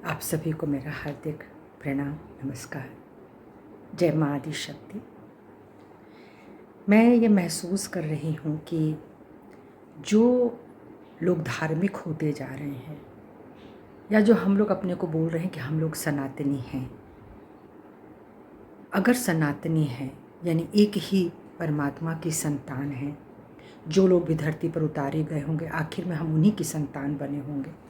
आप सभी को मेरा हार्दिक प्रणाम, नमस्कार। जय माँ आदि शक्ति। मैं ये महसूस कर रही हूँ कि जो लोग धार्मिक होते जा रहे हैं या जो हम लोग अपने को बोल रहे हैं कि हम लोग सनातनी हैं, अगर सनातनी हैं यानी एक ही परमात्मा की संतान हैं, जो लोग भी धरती पर उतारे गए होंगे आखिर में हम उन्हीं की संतान बने होंगे।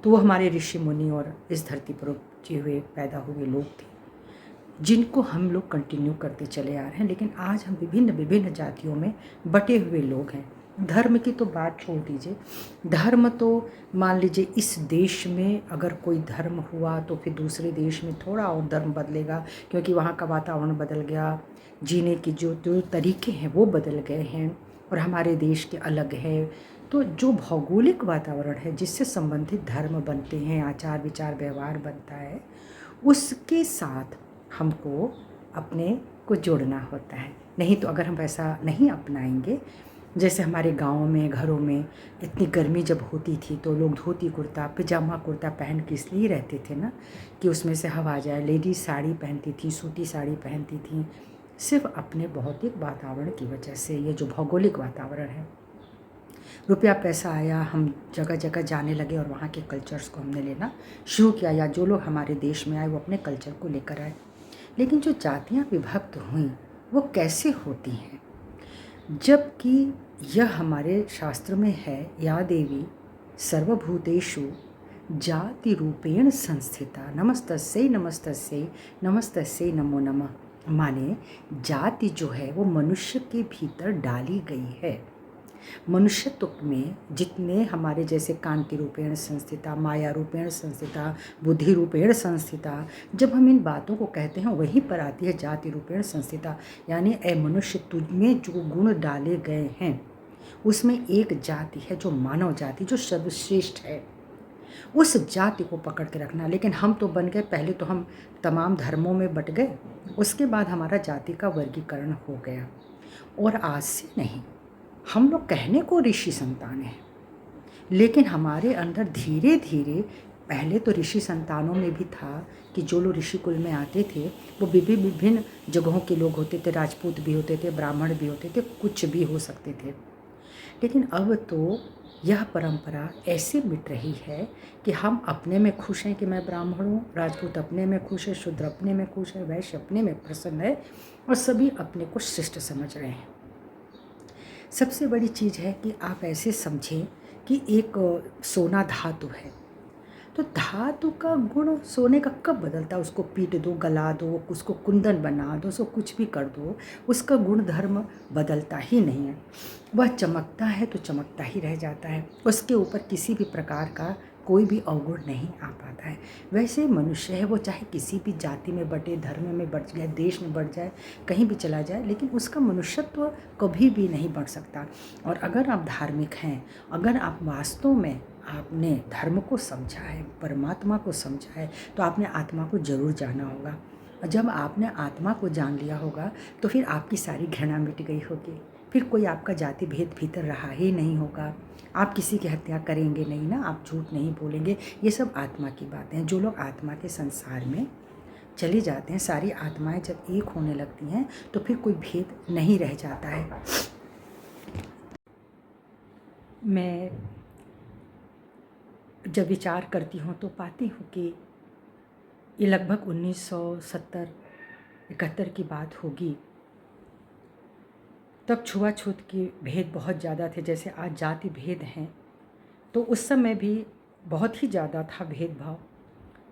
तो वो हमारे ऋषि मुनि और इस धरती पर उपजे हुए पैदा हुए लोग थे, जिनको हम लोग कंटिन्यू करते चले आ रहे हैं। लेकिन आज हम विभिन्न विभिन्न जातियों में बटे हुए लोग हैं। धर्म की तो बात छोड़ दीजिए, धर्म तो मान लीजिए इस देश में अगर कोई धर्म हुआ तो फिर दूसरे देश में थोड़ा और धर्म बदलेगा, क्योंकि वहाँ का वातावरण बदल गया, जीने की जो जो तरीके हैं वो बदल गए हैं और हमारे देश के अलग है। तो जो भौगोलिक वातावरण है जिससे संबंधित धर्म बनते हैं, आचार विचार व्यवहार बनता है, उसके साथ हमको अपने को जोड़ना होता है। नहीं तो अगर हम वैसा नहीं अपनाएंगे, जैसे हमारे गाँव में घरों में इतनी गर्मी जब होती थी तो लोग धोती कुर्ता पजामा कुर्ता पहन के इसलिए रहते थे ना कि उसमें से हवा आ जाए। लेडीज़ साड़ी पहनती थी, सूती साड़ी पहनती थी, सिर्फ अपने भौतिक वातावरण की वजह से। ये जो भौगोलिक वातावरण है, रुपया पैसा आया, हम जगह जगह जाने लगे और वहाँ के कल्चर्स को हमने लेना शुरू किया, या जो लोग हमारे देश में आए वो अपने कल्चर को लेकर आए। लेकिन जो जातियाँ विभक्त हुईं वो कैसे होती हैं, जबकि यह हमारे शास्त्र में है, या देवी सर्वभूतेषु जाति रूपेण संस्थिता नमस्तस्यै नमस्तस्यै नमस्तस्यै नमो नमः। माने जाति जो है वो मनुष्य के भीतर डाली गई है। मनुष्यत्व में जितने हमारे जैसे कांति रूपेण संस्थिता, माया रूपेण संस्थिता, बुद्धि रूपेण संस्थिता, जब हम इन बातों को कहते हैं वहीं पर आती है जाति रूपेण संस्थिता। यानी ए मनुष्य, तुझ में जो गुण डाले गए हैं उसमें एक जाति है जो मानव जाति, जो सर्वश्रेष्ठ है। उस जाति को पकड़ के रखना। लेकिन हम तो बन गए, पहले तो हम तमाम धर्मों में बट गए, उसके बाद हमारा जाति का वर्गीकरण हो गया। और आज से नहीं, हम लोग कहने को ऋषि संतान हैं, लेकिन हमारे अंदर धीरे धीरे, पहले तो ऋषि संतानों में भी था कि जो लोग ऋषि कुल में आते थे वो विभिन्न विभिन्न जगहों के लोग होते थे, राजपूत भी होते थे, ब्राह्मण भी होते थे, कुछ भी हो सकते थे। लेकिन अब तो यह परंपरा ऐसे मिट रही है कि हम अपने में खुश हैं कि मैं ब्राह्मण हूँ, राजपूत अपने में खुश है, शूद्र अपने में खुश है, वैश्य अपने में प्रसन्न है, और सभी अपने को श्रेष्ठ समझ रहे हैं। सबसे बड़ी चीज़ है कि आप ऐसे समझें कि एक सोना धातु है, तो धातु का गुण सोने का कब बदलता है? उसको पीट दो, गला दो, उसको कुंदन बना दो, उसको कुछ भी कर दो, उसका गुण धर्म बदलता ही नहीं है। वह चमकता है तो चमकता ही रह जाता है, उसके ऊपर किसी भी प्रकार का कोई भी अवगुण नहीं आ पाता है। वैसे मनुष्य है, वो चाहे किसी भी जाति में बटे, धर्म में बढ़ जाए, देश में बढ़ जाए, कहीं भी चला जाए, लेकिन उसका मनुष्यत्व कभी भी नहीं बढ़ सकता। और अगर आप धार्मिक हैं, अगर आप वास्तव में आपने धर्म को समझा है, परमात्मा को समझा है, तो आपने आत्मा को जरूर जाना होगा। और जब आपने आत्मा को जान लिया होगा तो फिर आपकी सारी घृणा मिट गई होगी, फिर कोई आपका जाति भेद भीतर रहा ही नहीं होगा। आप किसी की हत्या करेंगे नहीं ना, आप झूठ नहीं बोलेंगे। ये सब आत्मा की बातें हैं। जो लोग आत्मा के संसार में चले जाते हैं, सारी आत्माएं जब एक होने लगती हैं तो फिर कोई भेद नहीं रह जाता है। मैं जब विचार करती हूँ तो पाती हूँ कि ये लगभग 1970-71 की बात होगी। तब छुआछूत के भेद बहुत ज़्यादा थे, जैसे आज जाति भेद हैं, तो उस समय भी बहुत ही ज़्यादा था भेदभाव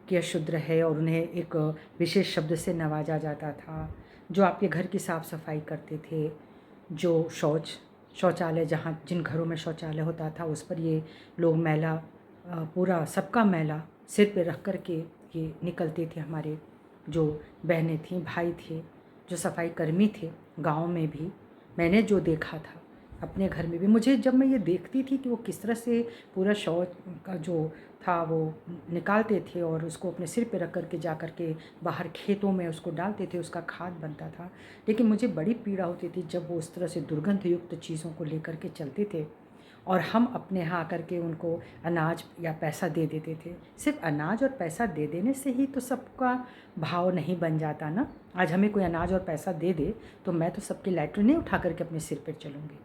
कि अशूद्र है और उन्हें एक विशेष शब्द से नवाजा जाता था। जो आपके घर की साफ़ सफाई करते थे, जो शौचालय जहाँ जिन घरों में शौचालय होता था उस पर ये लोग मैला, पूरा सबका मैला सिर पे रख कर के ये निकलते थे। हमारे जो बहनें थीं, भाई थे, जो सफाई कर्मी थे, गाँव में भी मैंने जो देखा था, अपने घर में भी, मुझे जब मैं ये देखती थी कि वो किस तरह से पूरा शौच का जो था वो निकालते थे और उसको अपने सिर पे रख कर के जा कर के बाहर खेतों में उसको डालते थे, उसका खाद बनता था। लेकिन मुझे बड़ी पीड़ा होती थी जब वो उस तरह से दुर्गंध युक्त चीज़ों को लेकर के चलते थे और हम अपने यहाँ आकर के उनको अनाज या पैसा दे देते थे। सिर्फ अनाज और पैसा दे देने से ही तो सबका भाव नहीं बन जाता ना। आज हमें कोई अनाज और पैसा दे दे तो मैं तो सबकी लैट्रिन नहीं उठा करके अपने सिर पर चलूँगी,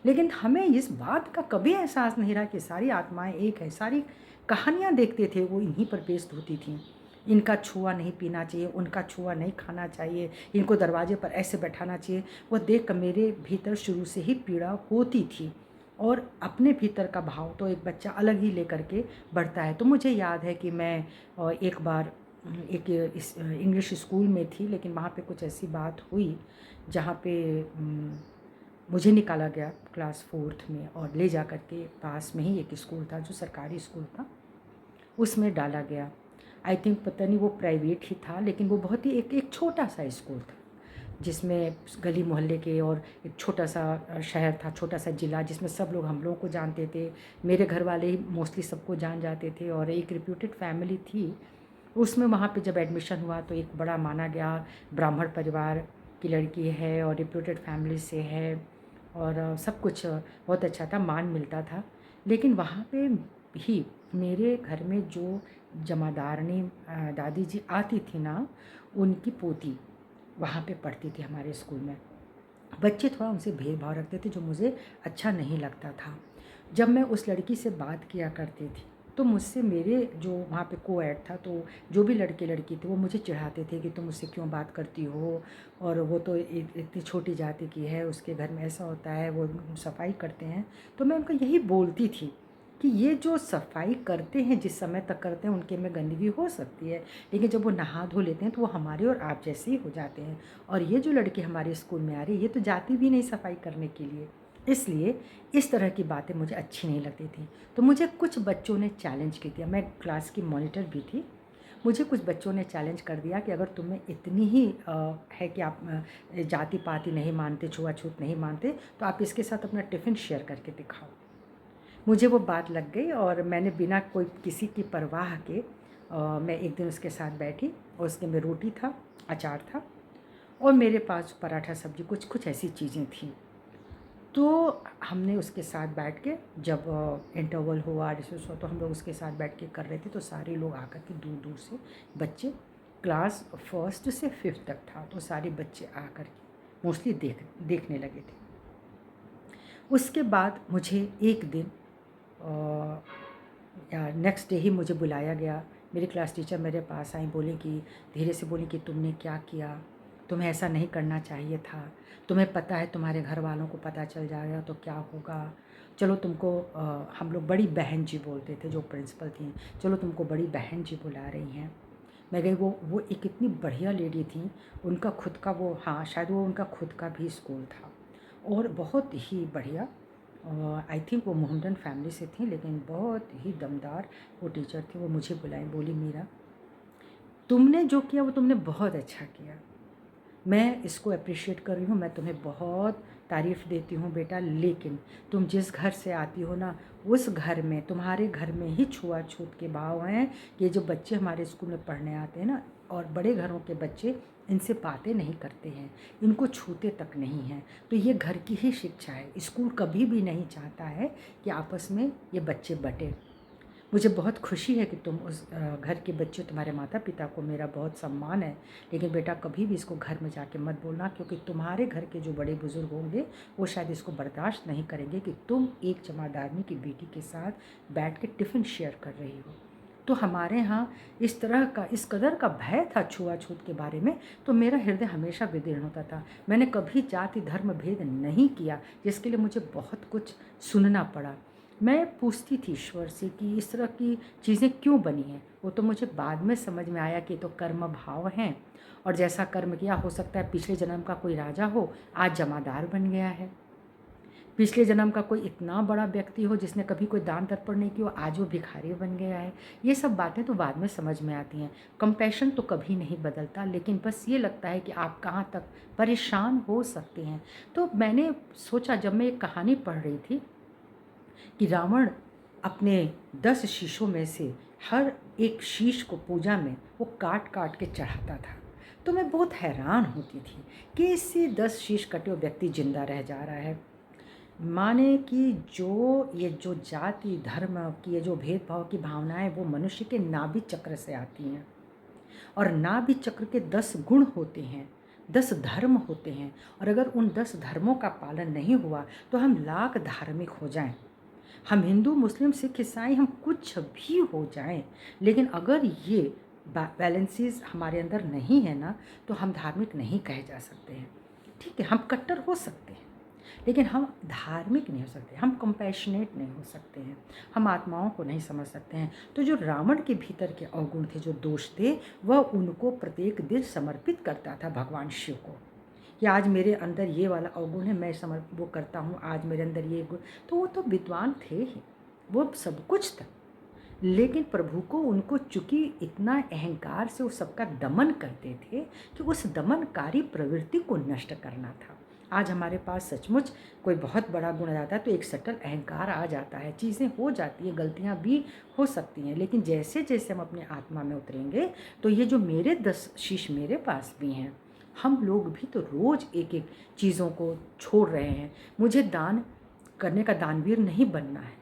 लेकिन हमें इस बात का कभी एहसास नहीं रहा कि सारी आत्माएं एक है। सारी कहानियाँ देखते थे वो इन्हीं पर बेस्ड होती थी। इनका छुआ नहीं पीना चाहिए, उनका छुआ नहीं खाना चाहिए, इनको दरवाजे पर ऐसे बैठाना चाहिए। वो देख कर मेरे भीतर शुरू से ही पीड़ा होती थी, और अपने भीतर का भाव तो एक बच्चा अलग ही लेकर के बढ़ता है। तो मुझे याद है कि मैं एक बार एक इंग्लिश स्कूल में थी, लेकिन वहाँ पे कुछ ऐसी बात हुई जहाँ पे मुझे निकाला गया क्लास 4th में और ले जा कर के पास में ही एक स्कूल था जो सरकारी स्कूल था, उसमें डाला गया। आई थिंक पता नहीं वो प्राइवेट ही था, लेकिन वो बहुत ही एक छोटा सा स्कूल था जिसमें गली मोहल्ले के, और एक छोटा सा शहर था, छोटा सा ज़िला जिसमें सब लोग हम लोगों को जानते थे। मेरे घर वाले ही मोस्टली सबको जान जाते थे, और एक रिप्यूटेड फैमिली थी उसमें। वहाँ पे जब एडमिशन हुआ तो एक बड़ा माना गया ब्राह्मण परिवार की लड़की है और रिप्यूटेड फैमिली से है, और सब कुछ बहुत अच्छा था, मान मिलता था। लेकिन वहाँ पे ही मेरे घर में जो जमादारनी दादी जी आती थी ना, उनकी पोती वहाँ पे पढ़ती थी हमारे स्कूल में। बच्चे थोड़ा उनसे भेदभाव रखते थे जो मुझे अच्छा नहीं लगता था। जब मैं उस लड़की से बात किया करती थी तो मुझसे मेरे जो वहाँ पे कोएड था, तो जो भी लड़के लड़की थे वो मुझे चिढ़ाते थे कि तुम मुझसे क्यों बात करती हो, और वो तो इतनी छोटी जाति की है, उसके घर में ऐसा होता है, वो सफाई करते हैं। तो मैं उनको यही बोलती थी कि ये जो सफाई करते हैं जिस समय तक करते हैं उनके में गंदगी हो सकती है, लेकिन जब वो नहा धो लेते हैं तो वो हमारे और आप जैसे ही हो जाते हैं। और ये जो लड़के हमारे स्कूल में आ रही है ये तो जाती भी नहीं सफाई करने के लिए। इसलिए इस तरह की बातें मुझे अच्छी नहीं लगती थी। तो मुझे कुछ बच्चों ने चैलेंज की दिया, मैं क्लास की मॉनिटर भी थी। मुझे कुछ बच्चों ने चैलेंज कर दिया कि अगर तुम्हें इतनी ही है कि आप जाति पाति नहीं मानते, छुआछूत नहीं मानते, तो आप इसके साथ अपना टिफ़िन शेयर करके दिखाओ। मुझे वो बात लग गई और मैंने बिना कोई किसी की परवाह के मैं एक दिन उसके साथ बैठी, और उसके में रोटी था, अचार था, और मेरे पास पराठा सब्जी कुछ कुछ ऐसी चीज़ें थी। तो हमने उसके साथ बैठ के जब इंटरवल हुआ, रिसेस हुआ, तो हम लोग उसके साथ बैठ के कर रहे थे। तो सारे लोग आकर के दूर दूर से बच्चे, क्लास 1st से 5th तक था, तो सारे बच्चे आकर के मोस्टली देखने लगे थे। उसके बाद मुझे एक दिन नेक्स्ट डे ही मुझे बुलाया गया। मेरी क्लास टीचर मेरे पास आई, बोली कि धीरे से बोली कि तुमने क्या किया, तुम्हें ऐसा नहीं करना चाहिए था, तुम्हें पता है तुम्हारे घर वालों को पता चल जाएगा तो क्या होगा। चलो तुमको हम लोग बड़ी बहन जी बोलते थे जो प्रिंसिपल थी, चलो तुमको बड़ी बहन जी बुला रही हैं। मैं गई, वो एक इतनी बढ़िया लेडी थी, उनका खुद का वो, हाँ शायद वो उनका खुद का भी स्कूल था, और बहुत ही बढ़िया। आई थिंक वो मोहम्मदन फैमिली से थी, लेकिन बहुत ही दमदार वो टीचर थी। वो मुझे बुलाई, बोली मीरा तुमने जो किया वो तुमने बहुत अच्छा किया, मैं इसको अप्रिशिएट कर रही हूँ, मैं तुम्हें बहुत तारीफ़ देती हूँ बेटा, लेकिन तुम जिस घर से आती हो ना, उस घर में, तुम्हारे घर में ही छुआछूत के भाव हैं। ये जो बच्चे हमारे स्कूल में पढ़ने आते हैं ना, और बड़े घरों के बच्चे इनसे बातें नहीं करते हैं, इनको छूते तक नहीं हैं। तो ये घर की ही शिक्षा है। स्कूल कभी भी नहीं चाहता है कि आपस में ये बच्चे बटें। मुझे बहुत खुशी है कि तुम उस घर के बच्चे, तुम्हारे माता पिता को मेरा बहुत सम्मान है, लेकिन बेटा कभी भी इसको घर में जाके मत बोलना, क्योंकि तुम्हारे घर के जो बड़े बुजुर्ग होंगे वो शायद इसको बर्दाश्त नहीं करेंगे कि तुम एक जमादारनी की बेटी के साथ बैठ के टिफ़िन शेयर कर रही हो। तो हमारे यहाँ इस तरह का, इस कदर का भय था छुआछूत के बारे में, तो मेरा हृदय हमेशा विदीर्ण होता था। मैंने कभी जाति धर्म भेद नहीं किया, जिसके लिए मुझे बहुत कुछ सुनना पड़ा। मैं पूछती थी ईश्वर से कि इस तरह की चीज़ें क्यों बनी हैं। वो तो मुझे बाद में समझ में आया कि तो कर्म भाव हैं, और जैसा कर्म किया, हो सकता है पिछले जन्म का कोई राजा हो, आज जमादार बन गया है। पिछले जन्म का कोई इतना बड़ा व्यक्ति हो जिसने कभी कोई दान तर्पण नहीं किया, आज वो भिखारी बन गया है। ये सब बातें तो बाद में समझ में आती हैं। कंपैशन तो कभी नहीं बदलता, लेकिन बस ये लगता है कि आप कहाँ तक परेशान हो सकते हैं। तो मैंने सोचा, जब मैं एक कहानी पढ़ रही थी कि रावण अपने 10 शीशों में से हर एक शीश को पूजा में वो काट काट के चढ़ाता था, तो मैं बहुत हैरान होती थी कि इससे 10 शीश कटे हुए व्यक्ति जिंदा रह जा रहा है। माने कि जो जाति धर्म की ये जो भेदभाव की भावनाएं वो मनुष्य के नाभि चक्र से आती हैं, और नाभि चक्र के 10 गुण होते हैं, 10 धर्म होते हैं, और अगर उन 10 धर्मों का पालन नहीं हुआ तो हम लाख धार्मिक हो जाएं, हम हिंदू मुस्लिम सिख ईसाई हम कुछ भी हो जाएं, लेकिन अगर ये बैलेंसेस हमारे अंदर नहीं है ना, तो हम धार्मिक नहीं कहे जा सकते हैं। ठीक है, हम कट्टर हो सकते हैं लेकिन हम धार्मिक नहीं हो सकते, हम कंपैशनेट नहीं हो सकते हैं, हम आत्माओं को नहीं समझ सकते हैं। तो जो रावण के भीतर के अवगुण थे, जो दोष थे, वह उनको प्रत्येक दिन समर्पित करता था भगवान शिव को, कि आज मेरे अंदर ये वाला अवगुण है, मैं वो करता हूँ, आज मेरे अंदर ये गुण। तो वो तो विद्वान थे ही, वो सब कुछ था, लेकिन प्रभु को उनको चूंकि इतना अहंकार से वो सबका दमन करते थे कि उस दमनकारी प्रवृत्ति को नष्ट करना था। आज हमारे पास सचमुच कोई बहुत बड़ा गुण आ जाता है तो एक सटल अहंकार आ जाता है, चीज़ें हो जाती है, गलतियाँ भी हो सकती हैं, लेकिन जैसे जैसे हम अपने आत्मा में उतरेंगे तो ये जो मेरे 10 शीश मेरे पास भी हैं, हम लोग भी तो रोज़ एक एक चीज़ों को छोड़ रहे हैं। मुझे दान करने का दानवीर नहीं बनना है,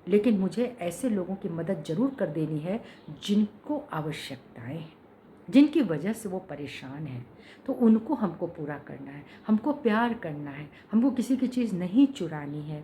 लेकिन मुझे ऐसे लोगों की मदद ज़रूर कर देनी है जिनको आवश्यकताएं हैं, जिनकी वजह से वो परेशान हैं, तो उनको हमको पूरा करना है, हमको प्यार करना है, हमको किसी की चीज़ नहीं चुरानी है।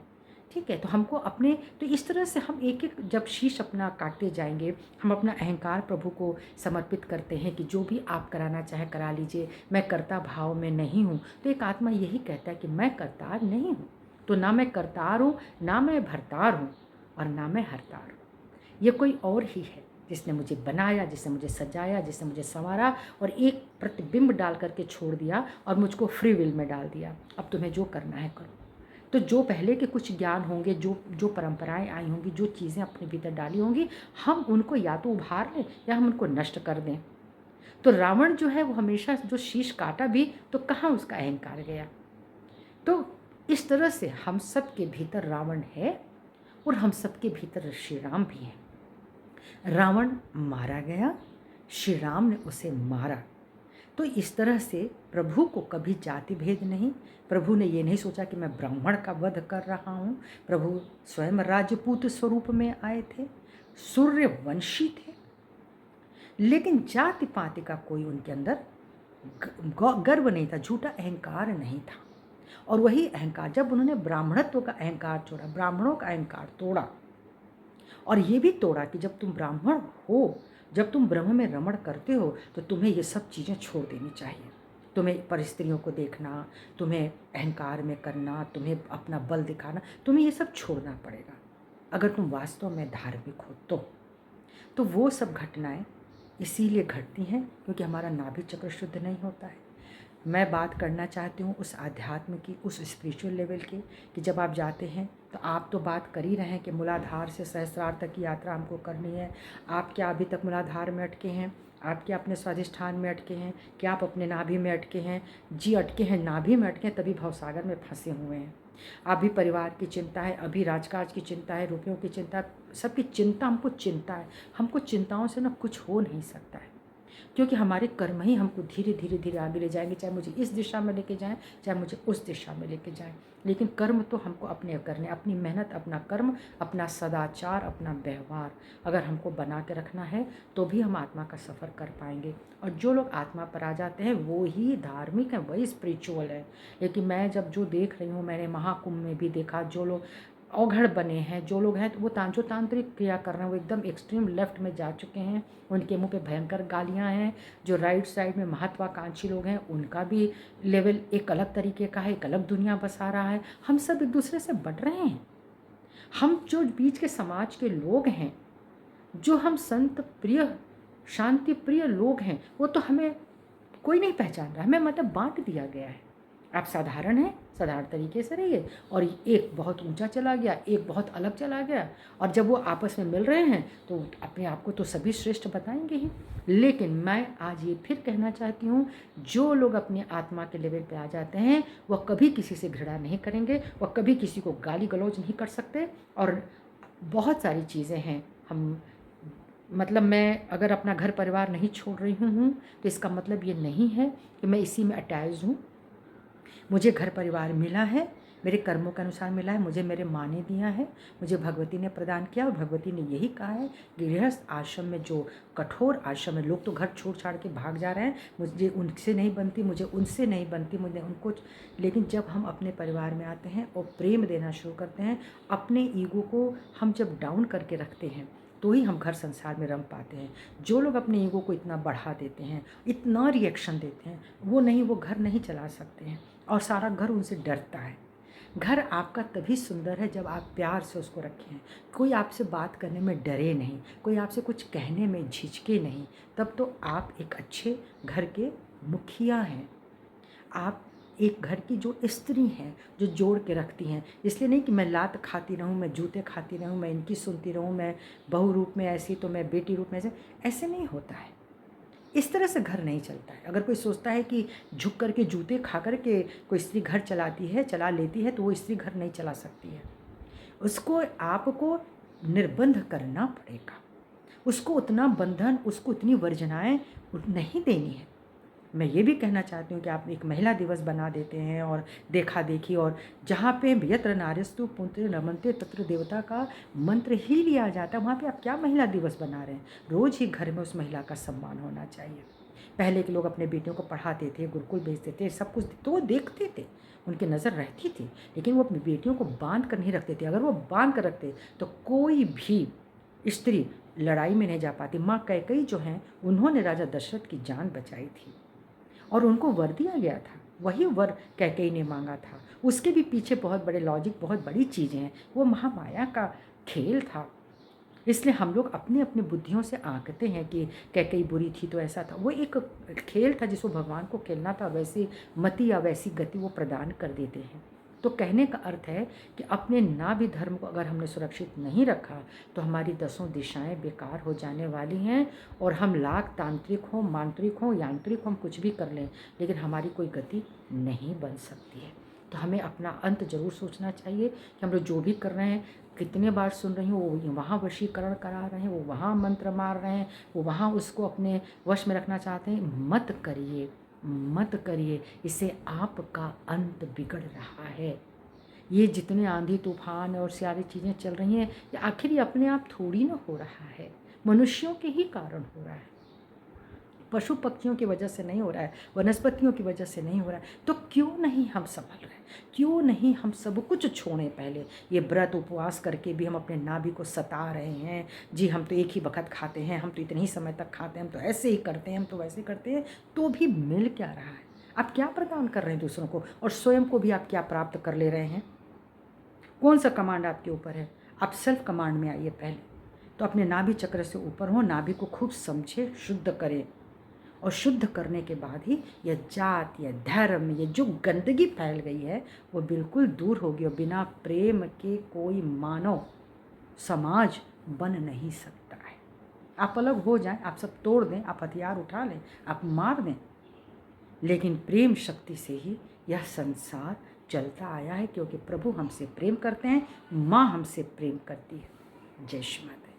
ठीक है, तो हमको अपने, तो इस तरह से हम एक एक जब शीश अपना काटते जाएंगे, हम अपना अहंकार प्रभु को समर्पित करते हैं कि जो भी आप कराना चाहे करा लीजिए, मैं कर्ता भाव में नहीं हूँ। तो एक आत्मा यही कहता है कि मैं करतार नहीं हूँ, तो ना मैं करतार हूँ, ना मैं भरतार हूँ, और ना मैं हरतार हूँ। ये कोई और ही है जिसने मुझे बनाया, जिसने मुझे सजाया, जिसने मुझे संवारा और एक प्रतिबिंब डाल करके छोड़ दिया और मुझको फ्री विल में डाल दिया, अब तुम्हें जो करना है करो। तो जो पहले के कुछ ज्ञान होंगे, जो परंपराएं आई होंगी, जो चीज़ें अपने भीतर डाली होंगी, हम उनको या तो उभार लें या हम उनको नष्ट कर दें। तो रावण जो है वो हमेशा जो शीश काटा भी तो कहाँ उसका अहंकार गया। तो इस तरह से हम सब के भीतर रावण है और हम सबके भीतर श्री राम भी हैं। रावण मारा गया, श्री राम ने उसे मारा। तो इस तरह से प्रभु को कभी जाति भेद नहीं, प्रभु ने ये नहीं सोचा कि मैं ब्राह्मण का वध कर रहा हूँ। प्रभु स्वयं राजपूत स्वरूप में आए थे, सूर्यवंशी थे, लेकिन जाति पाति का कोई उनके अंदर गर्व नहीं था, झूठा अहंकार नहीं था। और वही अहंकार जब उन्होंने ब्राह्मणत्व का अहंकार छोड़ा, ब्राह्मणों का अहंकार तोड़ा, और ये भी तोड़ा कि जब तुम ब्राह्मण हो, जब तुम ब्रह्म में रमण करते हो, तो तुम्हें ये सब चीज़ें छोड़ देनी चाहिए। तुम्हें परिस्त्रियों को देखना, तुम्हें अहंकार में करना, तुम्हें अपना बल दिखाना, तुम्हें ये सब छोड़ना पड़ेगा अगर तुम वास्तव में धार्मिक हो तो वो सब घटनाएं इसीलिए घटती हैं क्योंकि हमारा नाभि चक्र शुद्ध नहीं होता है। मैं बात करना चाहती हूँ उस आध्यात्म की, उस स्पिरिचुअल लेवल की, कि जब आप जाते हैं तो आप तो बात कर ही रहे हैं कि मूलाधार से सहस्रार तक की यात्रा हमको करनी है। आप क्या अभी तक मूलाधार में अटके हैं? आप क्या अपने स्वाधिष्ठान में अटके हैं? क्या आप अपने नाभि में अटके हैं? जी अटके हैं, नाभि में अटके हैं, तभी भवसागर में फंसे हुए हैं। अभी परिवार की चिंता है, अभी राजकाज की चिंता है, रुपयों की चिंता, सबकी चिंता, हमको चिंता है। हमको चिंताओं से ना कुछ हो नहीं सकता है, क्योंकि हमारे कर्म ही हमको धीरे धीरे धीरे आगे ले जाएंगे, चाहे मुझे इस दिशा में लेके जाएं, चाहे मुझे उस दिशा में लेके जाएं। लेकिन कर्म तो हमको अपने करने, अपनी मेहनत, अपना कर्म, अपना सदाचार, अपना व्यवहार अगर हमको बना के रखना है तो भी हम आत्मा का सफ़र कर पाएंगे। और जो लोग आत्मा पर आ जाते हैं वो ही धार्मिक है, वही स्पिरिचुअल है। लेकिन मैं जब जो देख रही हूँ, मैंने महाकुंभ में भी देखा, जो लोग अवघड़ बने हैं, जो लोग हैं तो वो जो तांत्रिक क्रिया कर रहे हैं वो एकदम एक्सट्रीम लेफ्ट में जा चुके हैं, उनके मुंह पे भयंकर गालियां हैं। जो राइट साइड में महत्वाकांक्षी लोग हैं उनका भी लेवल एक अलग तरीके का है, एक अलग दुनिया बसा रहा है। हम सब एक दूसरे से बढ़ रहे हैं। हम जो बीच के समाज के लोग हैं, जो हम संत प्रिय शांति प्रिय लोग हैं, वो तो हमें कोई नहीं पहचान रहा, हमें मतलब बांट दिया गया है। आप साधारण हैं, साधारण तरीके से रहिए, और एक बहुत ऊंचा चला गया, एक बहुत अलग चला गया, और जब वो आपस में मिल रहे हैं तो अपने आप को तो सभी श्रेष्ठ बताएंगे ही। लेकिन मैं आज ये फिर कहना चाहती हूँ, जो लोग अपनी आत्मा के लेवल पे आ जाते हैं वह कभी किसी से घृणा नहीं करेंगे, वह कभी किसी को गाली गलौज नहीं कर सकते। और बहुत सारी चीज़ें हैं, हम मतलब मैं अगर अपना घर परिवार नहीं छोड़ रही हूँ तो इसका मतलब ये नहीं है कि मैं इसी में अटैच हूँ। मुझे घर परिवार मिला है, मेरे कर्मों के अनुसार मिला है, मुझे मेरे माँ ने दिया है, मुझे भगवती ने प्रदान किया। और भगवती ने यही कहा है, गृहस्थ आश्रम में जो कठोर आश्रम है, लोग तो घर छोड़ छाड़ के भाग जा रहे हैं, मुझे उनसे नहीं बनती, मुझे उनसे नहीं बनती, मुझे उनको। लेकिन जब हम अपने परिवार में आते हैं और प्रेम देना शुरू करते हैं, अपने ईगो को हम जब डाउन करके रखते हैं, तो ही हम घर संसार में रम पाते हैं। जो लोग अपने ईगो को इतना बढ़ा देते हैं, इतना रिएक्शन देते हैं, वो घर नहीं चला सकते हैं, और सारा घर उनसे डरता है। घर आपका तभी सुंदर है जब आप प्यार से उसको रखें, कोई आपसे बात करने में डरे नहीं, कोई आपसे कुछ कहने में झिझके नहीं, तब तो आप एक अच्छे घर के मुखिया हैं। आप एक घर की जो स्त्री हैं, जो जोड़ के रखती हैं। इसलिए नहीं कि मैं लात खाती रहूं, मैं जूते खाती रहूं, मैं इनकी सुनती रहूं, मैं बहू रूप में ऐसी तो मैं बेटी रूप में ऐसे नहीं होता है। इस तरह से घर नहीं चलता है। अगर कोई सोचता है कि झुक करके जूते खा करके कोई स्त्री घर चला लेती है, तो वो स्त्री घर नहीं चला सकती है। उसको आपको निर्बंध करना पड़ेगा, उसको उतना बंधन, उसको उतनी वर्जनाएं नहीं देनी है। मैं ये भी कहना चाहती हूँ कि आप एक महिला दिवस बना देते हैं और देखा देखी, और जहाँ पे यत्र नार्यस्तु पुत्र नमन्ते तत्र देवता का मंत्र ही लिया जाता है, वहाँ पे आप क्या महिला दिवस बना रहे हैं। रोज़ ही घर में उस महिला का सम्मान होना चाहिए। पहले के लोग अपने बेटियों को पढ़ाते थे, गुरुकुल भेजते थे, सब कुछ तो वो देखते थे, उनकी नज़र रहती थी, लेकिन वो अपनी बेटियों को बांध कर नहीं रखते थे। अगर वो बांध कर रखते तो कोई भी स्त्री लड़ाई में नहीं जा पाती। माँ कैकेयी जो हैं, उन्होंने राजा दशरथ की जान बचाई थी और उनको वर दिया गया था, वही वर कैकेयी ने मांगा था। उसके भी पीछे बहुत बड़े लॉजिक, बहुत बड़ी चीज़ें हैं। वो महामाया का खेल था। इसलिए हम लोग अपनी अपनी बुद्धियों से आंकते हैं कि कैकेयी बुरी थी तो ऐसा था। वो एक खेल था जिसको भगवान को खेलना था, और वैसी मति या वैसी गति वो प्रदान कर देते हैं। तो कहने का अर्थ है कि अपने नाभि धर्म को अगर हमने सुरक्षित नहीं रखा, तो हमारी 10 दिशाएं बेकार हो जाने वाली हैं, और हम लाख तांत्रिक हों, मांत्रिक हों, यांत्रिक हम कुछ भी कर लें, लेकिन हमारी कोई गति नहीं बन सकती है। तो हमें अपना अंत जरूर सोचना चाहिए कि हम लोग जो भी कर रहे हैं, कितने बार सुन रही हूँ, वो वहाँ वशीकरण करा रहे हैं, वो वहाँ मंत्र मार रहे हैं, वो वहाँ उसको अपने वश में रखना चाहते हैं। मत करिए, मत करिए, इससे आपका अंत बिगड़ रहा है। ये जितने आंधी तूफान और सारी चीज़ें चल रही हैं, ये आखिर ये अपने आप थोड़ी ना हो रहा है, मनुष्यों के ही कारण हो रहा है। पशु पक्षियों की वजह से नहीं हो रहा है, वनस्पतियों की वजह से नहीं हो रहा है। तो क्यों नहीं हम संभल रहे, क्यों नहीं हम सब कुछ छोड़ें। पहले ये व्रत उपवास करके भी हम अपने नाभि को सता रहे हैं। जी हम तो एक ही वक्त खाते हैं, हम तो इतने ही समय तक खाते हैं, हम तो ऐसे ही करते हैं, हम तो वैसे करते हैं, तो भी मिल क्या रहा है। आप क्या प्रदान कर रहे हैं दूसरों को, और स्वयं को भी आप क्या प्राप्त कर ले रहे हैं। कौन सा कमांड आपके ऊपर है। आप सेल्फ कमांड में आइए पहले, तो अपने नाभि चक्र से ऊपर हो, नाभि को खूब समझे, शुद्ध करें, और शुद्ध करने के बाद ही यह जात, यह धर्म, ये जो गंदगी फैल गई है, वो बिल्कुल दूर होगी। और बिना प्रेम के कोई मानव समाज बन नहीं सकता है। आप अलग हो जाएं, आप सब तोड़ दें, आप हथियार उठा लें, आप मार दें, लेकिन प्रेम शक्ति से ही यह संसार चलता आया है, क्योंकि प्रभु हमसे प्रेम करते हैं, माँ हमसे प्रेम करती है। जय श्री माता।